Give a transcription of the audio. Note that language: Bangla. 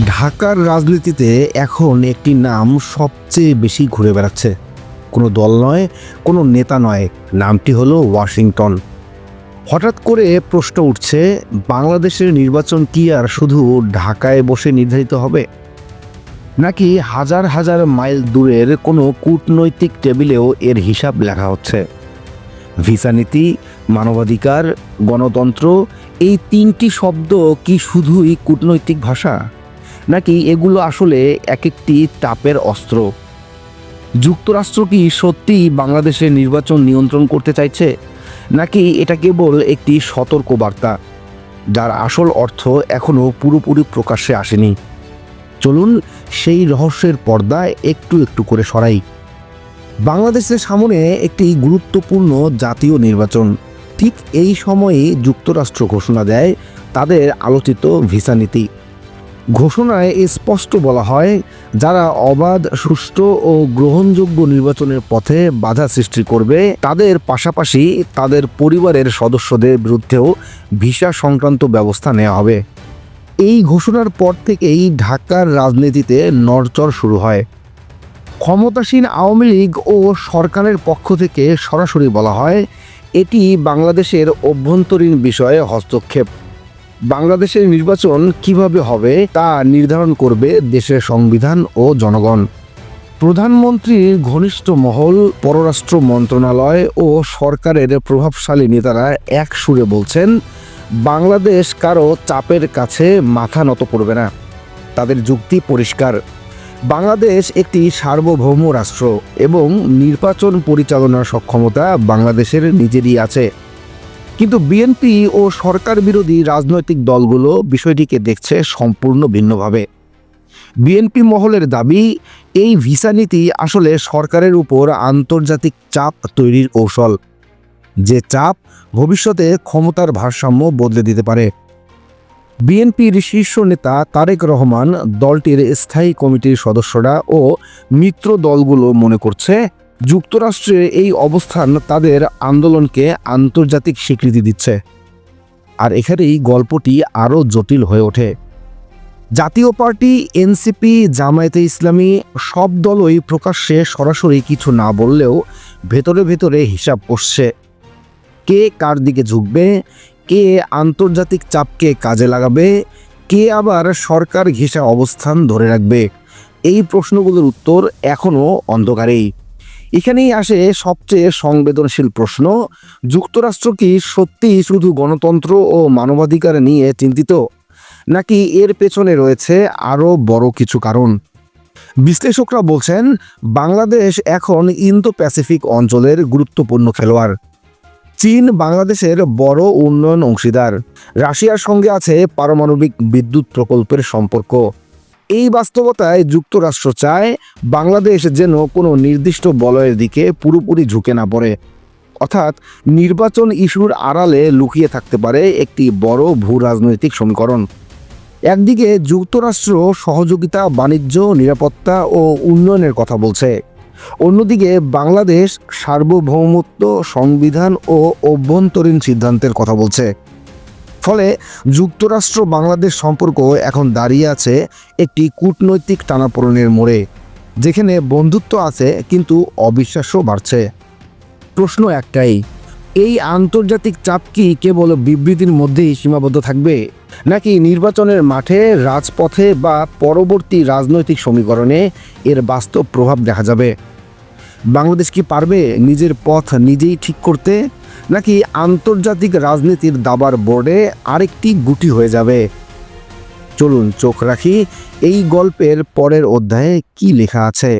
ঢাকার রাজনীতিতে এখন একটি নাম সবচেয়ে বেশি ঘুরে বেড়াচ্ছে। কোনো দল নয়, কোনো নেতা নয়, নামটি হলো ওয়াশিংটন। হঠাৎ করে প্রশ্ন উঠছে, বাংলাদেশের নির্বাচন কি আর শুধু ঢাকায় বসে নির্ধারিত হবে, নাকি হাজার হাজার মাইল দূরের কোনো কূটনৈতিক টেবিলেও এর হিসাব লেখা হচ্ছে? ভিসা নীতি, মানবাধিকার, গণতন্ত্র, এই তিনটি শব্দ কি শুধুই কূটনৈতিক ভাষা, নাকি এগুলো আসলে এক একটি চাপের অস্ত্র? যুক্তরাষ্ট্র কি সত্যিই বাংলাদেশের নির্বাচন নিয়ন্ত্রণ করতে চাইছে, নাকি এটা কেবল একটি সতর্কবার্তা যার আসল অর্থ এখনও পুরোপুরি প্রকাশ্যে আসেনি? চলুন সেই রহস্যের পর্দা একটু একটু করে সরাই। বাংলাদেশের সামনে একটি গুরুত্বপূর্ণ জাতীয় নির্বাচন। ঠিক এই সময়েই যুক্তরাষ্ট্র ঘোষণা দেয় তাদের আলোচিত ভিসা নীতি। ঘোষণায় স্পষ্ট বলা হয়, যারা অবাধ, সুষ্ঠু ও গ্রহণযোগ্য নির্বাচনের পথে বাধা সৃষ্টি করবে তাদের পাশাপাশি তাদের পরিবারের সদস্যদের বিরুদ্ধেও ভিসা সংক্রান্ত ব্যবস্থা নেওয়া হবে। এই ঘোষণার পর থেকেই ঢাকার রাজনীতিতে নড়চড় শুরু হয়। ক্ষমতাসীন আওয়ামী লীগ ও সরকারের পক্ষ থেকে সরাসরি বলা হয়, এটি বাংলাদেশের অভ্যন্তরীণ বিষয়ে হস্তক্ষেপ। বাংলাদেশের নির্বাচন কিভাবে হবে তা নির্ধারণ করবে দেশের সংবিধান ও জনগণ। প্রধানমন্ত্রীর ঘনিষ্ঠ মহল, পররাষ্ট্র মন্ত্রণালয় ও সরকারের প্রভাবশালী নেতারা এক সুরে বলছেন, বাংলাদেশ কারো চাপের কাছে মাথা নত করবে না। তাদের যুক্তি পরিষ্কার, বাংলাদেশ একটি সার্বভৌম রাষ্ট্র এবং নির্বাচন পরিচালনার সক্ষমতা বাংলাদেশের নিজেরই আছে। কিন্তু বিএনপি ও সরকার বিরোধী রাজনৈতিক দলগুলো বিষয়টিকে দেখছে সম্পূর্ণ ভিন্নভাবে। বিএনপি মহলের দাবি, এই ভিসা নীতি আসলে সরকারের উপর আন্তর্জাতিক চাপ তৈরির কৌশল, যে চাপ ভবিষ্যতে ক্ষমতার ভারসাম্য বদলে দিতে পারে। বিএনপির শীর্ষ নেতা তারেক রহমান, দলটির স্থায়ী কমিটির সদস্যরা ও মিত্র দলগুলো মনে করছে, যুক্তরাষ্ট্রের এই অবস্থান তাদের আন্দোলনকে আন্তর্জাতিক স্বীকৃতি দিচ্ছে। আর এখানেই গল্পটি আরও জটিল হয়ে ওঠে। জাতীয় পার্টি, এনসিপি, জামায়াতে ইসলামী সব দলই প্রকাশ্যে সরাসরি কিছু না বললেও ভেতরে ভেতরে হিসাব করছে, কে কার দিকে ঝুঁকবে, কে আন্তর্জাতিক চাপকে কাজে লাগাবে, কে আবার সরকার ঘেঁষা অবস্থান ধরে রাখবে। এই প্রশ্নগুলোর উত্তর এখনও অন্ধকারেই। এখানেই আসে সবচেয়ে সংবেদনশীল প্রশ্ন, যুক্তরাষ্ট্র কি সত্যিই শুধু গণতন্ত্র ও মানবাধিকার নিয়ে চিন্তিত, নাকি এর পেছনে রয়েছে আরও বড় কিছু কারণ? বিশ্লেষকরা বলছেন, বাংলাদেশ এখন ইন্দো প্যাসিফিক অঞ্চলের গুরুত্বপূর্ণ খেলোয়াড়। চীন বাংলাদেশের বড় উন্নয়ন অংশীদার। রাশিয়ার সঙ্গে আছে পারমাণবিক বিদ্যুৎ প্রকল্পের সম্পর্ক। এই বাস্তবতায় যুক্তরাষ্ট্র চায় বাংলাদেশ যেন কোনো নির্দিষ্ট বলয়ের দিকে পুরোপুরি ঝুঁকে না পড়ে, অর্থাৎ নির্বাচন ইস্যুর আড়ালে লুকিয়ে থাকতে পারে একটি বড় ভূ রাজনৈতিক সমীকরণ। একদিকে যুক্তরাষ্ট্র সহযোগিতা, বাণিজ্য, নিরাপত্তা ও উন্নয়নের কথা বলছে, অন্যদিকে বাংলাদেশ সার্বভৌমত্ব, সংবিধান ও অভ্যন্তরীণ সিদ্ধান্তের কথা বলছে। ফলে যুক্তরাষ্ট্র বাংলাদেশ সম্পর্ক এখন দাঁড়িয়ে আছে একটি কূটনৈতিক টানাপোড়েনের মোড়ে, যেখানে বন্ধুত্ব আছে কিন্তু অবিশ্বাসও বাড়ছে। প্রশ্ন একটাই, এই আন্তর্জাতিক চাপ কি কেবল বিবৃতির মধ্যেই সীমাবদ্ধ থাকবে, নাকি নির্বাচনের মাঠে, রাজপথে বা পরবর্তী রাজনৈতিক সমীকরণে এর বাস্তব প্রভাব দেখা যাবে? বাংলাদেশ কি পারবে নিজের পথ নিজেই ঠিক করতে, নাকি আন্তর্জাতিক রাজনীতির দাবার বোর্ডে আরেকটি গুটি হয়ে যাবে? চলুন চোখ রাখি এই গল্পের পরের অধ্যায়ে কি লেখা আছে।